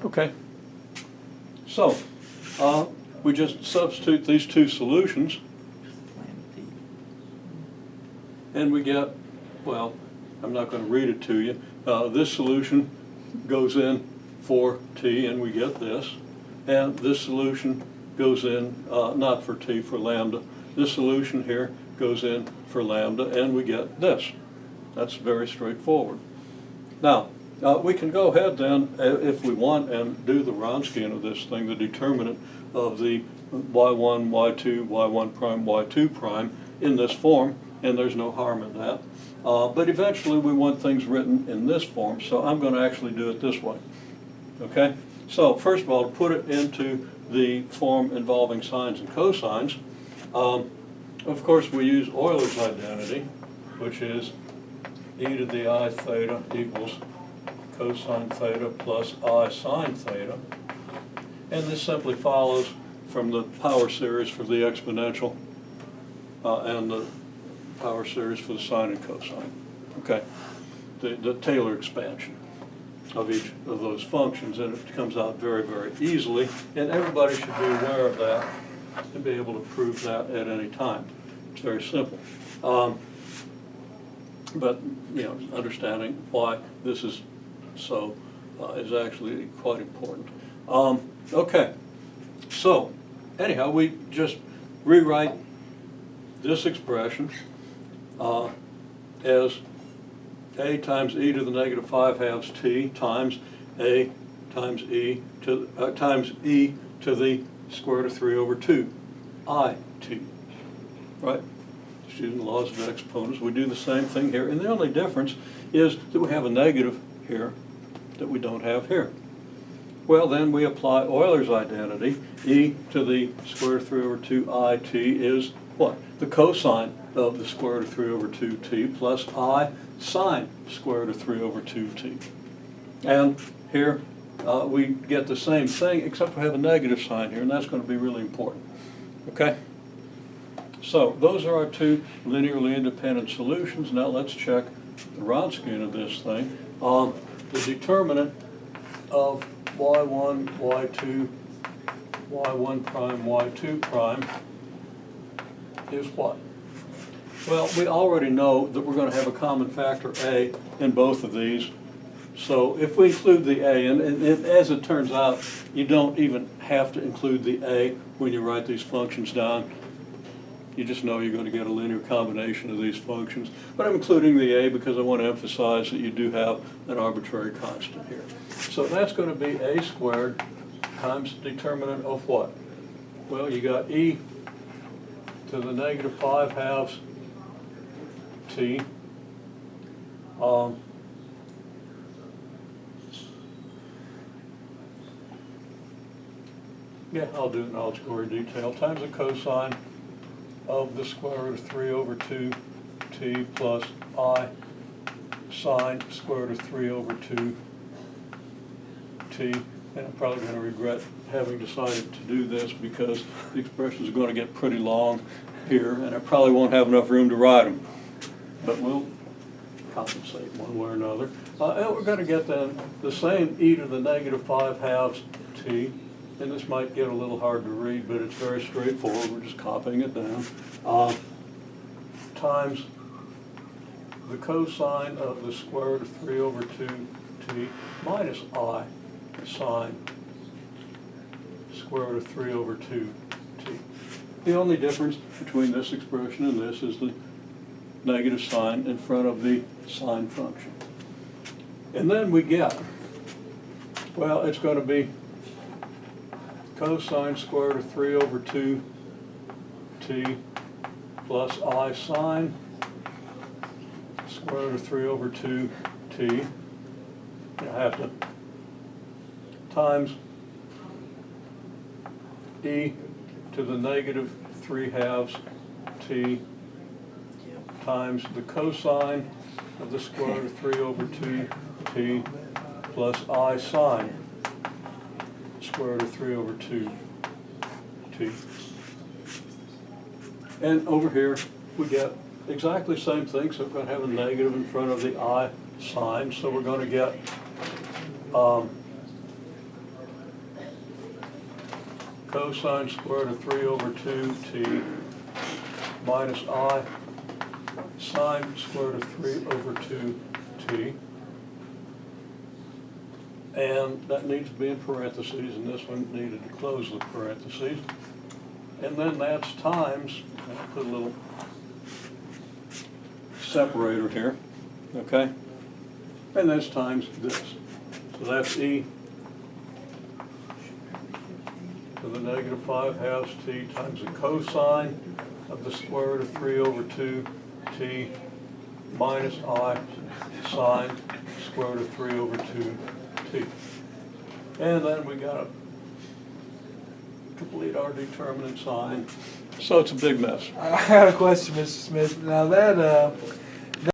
Okay. So, we just substitute these two solutions, and we get, well, I'm not going to read it to you. This solution goes in for t, and we get this. And this solution goes in, not for t, for lambda. This solution here goes in for lambda, and we get this. That's very straightforward. Now, we can go ahead then, if we want, and do the Wronskian of this thing, the determinant of the y1, y2, y1 prime, y2 prime in this form, and there's no harm in that. But eventually we want things written in this form, so I'm going to actually do it this way. Okay? So first of all, to put it into the form involving sines and cosines, of course we use Euler's identity, which is e to the I theta equals cosine theta plus I sine theta. And this simply follows from the power series for the exponential and the power series for the sine and cosine. Okay, the Taylor expansion of each of those functions, and it comes out very, very easily, and everybody should be aware of that and be able to prove that at any time. It's very simple. But, you know, understanding why this is so is actually quite important. Okay, so anyhow, we just rewrite this expression as a times e to the negative 5/2 t times a times e to the square root of 3 over 2 I t, right? Using the laws of exponents, we do the same thing here, and the only difference is that we have a negative here that we don't have here. Well, then we apply Euler's identity. E to the square root of 3 over 2 I t is what? The cosine of the square root of 3 over 2t plus I sine square root of 3 over 2t. And here we get the same thing, except we have a negative sign here, and that's going to be really important. Okay? So those are our two linearly independent solutions. Now let's check the Wronskian of this thing. The determinant of y1, y2, y1 prime, y2 prime is what? Well, we already know that we're going to have a common factor a in both of these. So if we include the a, and as it turns out, you don't even have to include the a when you write these functions down. You just know you're going to get a linear combination of these functions. But I'm including the a because I want to emphasize that you do have an arbitrary constant here. So that's going to be a squared times determinant of what? Well, you got e to the negative 5/2 t. Yeah, I'll do it in algebraic detail. Times the cosine of the square root of 3 over 2 t plus I sine square root of 3 over 2 t. And I'm probably going to regret having decided to do this because the expressions are going to get pretty long here, and I probably won't have enough room to write them. But we'll compensate one way or another. And we're going to get then the same e to the negative 5/2 t. And this might get a little hard to read, but it's very straightforward. We're just copying it down. Times the cosine of the square root of 3 over 2t minus I sine square root of 3 over 2t. The only difference between this expression and this is the negative sign in front of the sine function. And then we get, well, it's going to be cosine square root of 3 over 2t plus I sine square root of 3 over 2t. I have to times e to the negative 3/2 t times the cosine of the square root of 3 over 2t plus I sine square root of 3 over 2t. And over here we get exactly the same thing, so we're going to have a negative in front of the I sine, so we're going to get cosine square root of 3 over 2t minus I sine square root of 3 over 2t. And that needs to be in parentheses, and this one needed to close the parentheses. And then that's times, I'll put a little separator here, okay? And that's times this. So that's e to the negative 5/2 t times the cosine of the square root of 3 over 2t minus I sine square root of 3 over 2t. And then we got to complete our determinant sign. So it's a big mess. I got a question, Mr. Smith. Now that